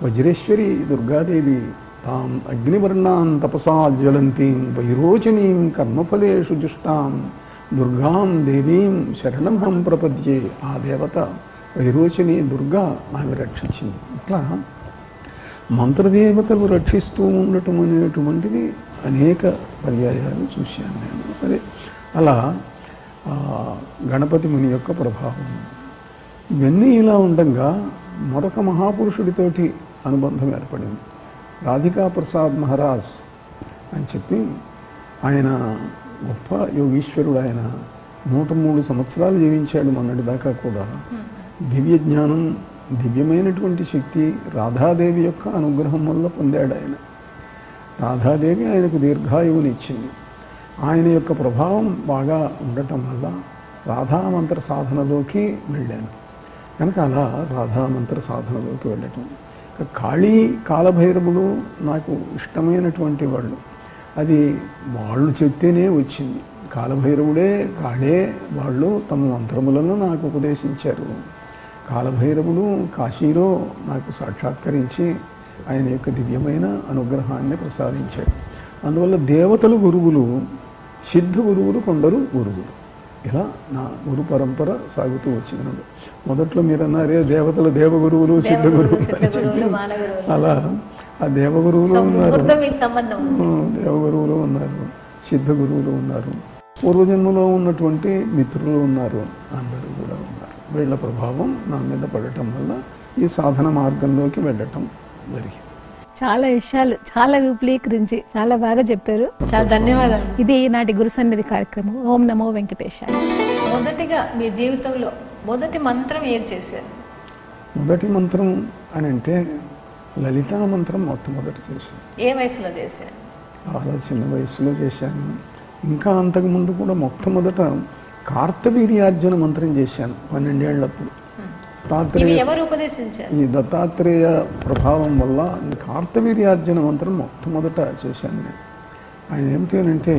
వజ్రేశ్వరి దుర్గాదేవి తాం అగ్నివర్ణాం తపసా జ్వలంతీం వైరోచనీం కర్మఫలేషు జుష్టాం దుర్గాం దేవీం శరణంహం ప్రపద్యే. ఆ దేవత వైరోచని దుర్గా ఆమె రక్షించింది. ఇట్లా మంత్రదేవతలు రక్షిస్తూ ఉండటం అనేటువంటిది అనేక పర్యాయాలు చూశాను నేను. సరే, అలా గణపతి ముని యొక్క ప్రభావం ఇవన్నీ ఇలా ఉండగా మరొక మహాపురుషుడితోటి అనుబంధం ఏర్పడింది. రాధికా ప్రసాద్ మహారాజ్ అని చెప్పి ఆయన గొప్ప యోగీశ్వరుడు. ఆయన 103 సంవత్సరాలు జీవించాడు మొన్నటి దాకా కూడా. దివ్య జ్ఞానం, దివ్యమైనటువంటి శక్తి రాధాదేవి యొక్క అనుగ్రహం వల్ల పొందాడు ఆయన. రాధాదేవి ఆయనకు దీర్ఘాయువునిచ్చింది. ఆయన యొక్క ప్రభావం బాగా ఉండటం వల్ల రాధామంత్ర సాధనలోకి వెళ్ళాను. కనుక అలా రాధామంత్ర సాధనలోకి వెళ్ళటం. కాళీ కాలభైరవుడు నాకు ఇష్టమైనటువంటి వాళ్ళు. అది వాళ్ళు చెప్తేనే వచ్చింది. కాలభైరవుడే కాళే వాళ్ళు తమ మంత్రములను నాకు ఉపదేశించారు. కాలభైరవుడు కాశీలో నాకు సాక్షాత్కరించి ఆయన యొక్క దివ్యమైన అనుగ్రహాన్ని ప్రసాదించాడు. అందువల్ల దేవతలు గురువులు, సిద్ధ గురువులు కొందరు గురువులు. ఇలా నా గురు పరంపర సాగుతూ వచ్చింది. మొదట్లో మీరు అన్నారే దేవతలు దేవగురువులు, సిద్ధ గురువులు అని చెప్పి, అలా ఆ దేవగురువులు ఉన్నారు, దేవగురువులు ఉన్నారు, సిద్ధ గురువులు ఉన్నారు, పూర్వజన్మలో ఉన్నటువంటి మిత్రులు ఉన్నారు, అందరూ కూడా ఉన్నారు. వీళ్ళ ప్రభావం నా మీద పడటం వల్ల ఈ సాధన మార్గంలోకి వెళ్ళటం జరిగింది.
చాలా విషయాలు చాలా విపులీకరించి చాలా బాగా చెప్పారు.
చాలా ధన్యవాదాలు.
ఇది ఈనాటి గురు సన్నిధి కార్యక్రమం. ఓం నమో వెంకటేశాయ.
మొదటిగా మీ జీవితంలో మొదటి మంత్రం ఏం చేశారు?
మొదటి మంత్రం అని అంటే లలితా మంత్రం మొట్టమొదటి చేశాను.
ఏ వయసులో చేశారు?
చాలా చిన్న వయసులో చేశాను. ఇంకా అంతకుముందు కూడా మొట్టమొదట కార్తవీర్యార్జున మంత్రం చేశాను 12 ఏళ్లప్పుడు.
ఎవరు ఉపదేశించారు?
ఈ దత్తాత్రేయ ప్రభావం వల్ల కార్తవీర్యార్జున మంత్రం మొట్టమొదట చేశాను నేను. ఆయన ఏమిటి అని అంటే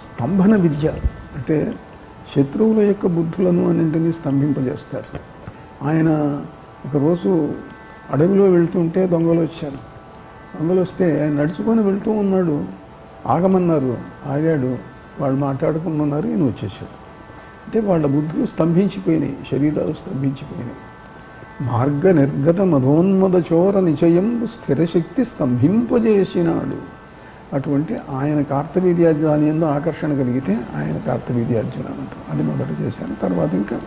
స్తంభన విద్య, అంటే శత్రువుల యొక్క బుద్ధులను అన్నింటినీ స్తంభింపజేస్తారు. ఆయన ఒకరోజు అడవిలో వెళ్తుంటే దొంగలు వచ్చారు. దొంగలు వస్తే ఆయన నడుచుకొని వెళ్తూ ఉన్నాడు. ఆగమన్నారు, ఆగాడు. వాళ్ళు మాట్లాడుకుంటున్నారు, ఈయన వచ్చేసాడు. అంటే వాళ్ళ బుద్ధులు స్తంభించిపోయినాయి, శరీరాలు స్తంభించిపోయినాయి. మార్గ నిర్గత మధోన్మద చోర నిచయం స్థిరశక్తి స్తంభింపజేసినాడు. అటువంటి ఆయన కార్తవీర్యార్జున ఎందు ఆకర్షణ కలిగితే ఆయన కార్తవీర్యార్జున అంటాం. అది మొదట చేశాను. తర్వాత ఇంకా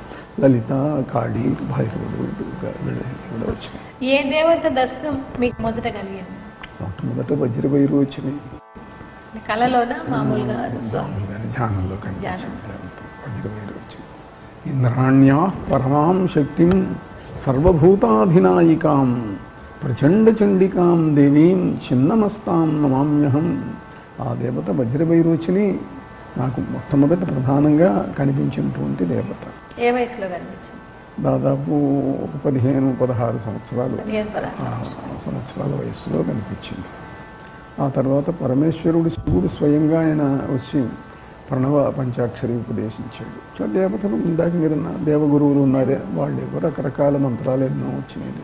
లలిత, కాళీ, భైరవుడు, దుర్గా కూడా వచ్చినాయి.
ఏ దేవత దర్శనం మీకు మొదట కలిగింది?
మొట్టమొదట వజ్రభైరు వచ్చినాయి.
కళలోనా మామూలుగా
మామూలుగానే ధ్యానంలో కనిపించింది. వజ్రభైరు వచ్చింది. ఇంద్రాణ్యా పరమాం శక్తిం సర్వభూతాధినాయికాం ప్రచండచండికాం దేవీం చిన్నమస్తాం నమామ్యహం. ఆ దేవత వజ్రభైరోచిని నాకు మొట్టమొదట ప్రధానంగా కనిపించినటువంటి దేవత.
ఏ వయసులో కనిపించింది?
దాదాపు 15-16 సంవత్సరాలు
15-16
సంవత్సరాల వయస్సులో కనిపించింది. ఆ తర్వాత పరమేశ్వరుడు శివుడు స్వయంగా ఆయన వచ్చి ప్రణవ పంచాక్షరి ఉపదేశించాడు. ఇట్లా దేవతలు ఇందాక మీరు దేవగురువులు ఉన్నారే, వాళ్ళు రకరకాల మంత్రాలు ఎన్నో వచ్చినాయి.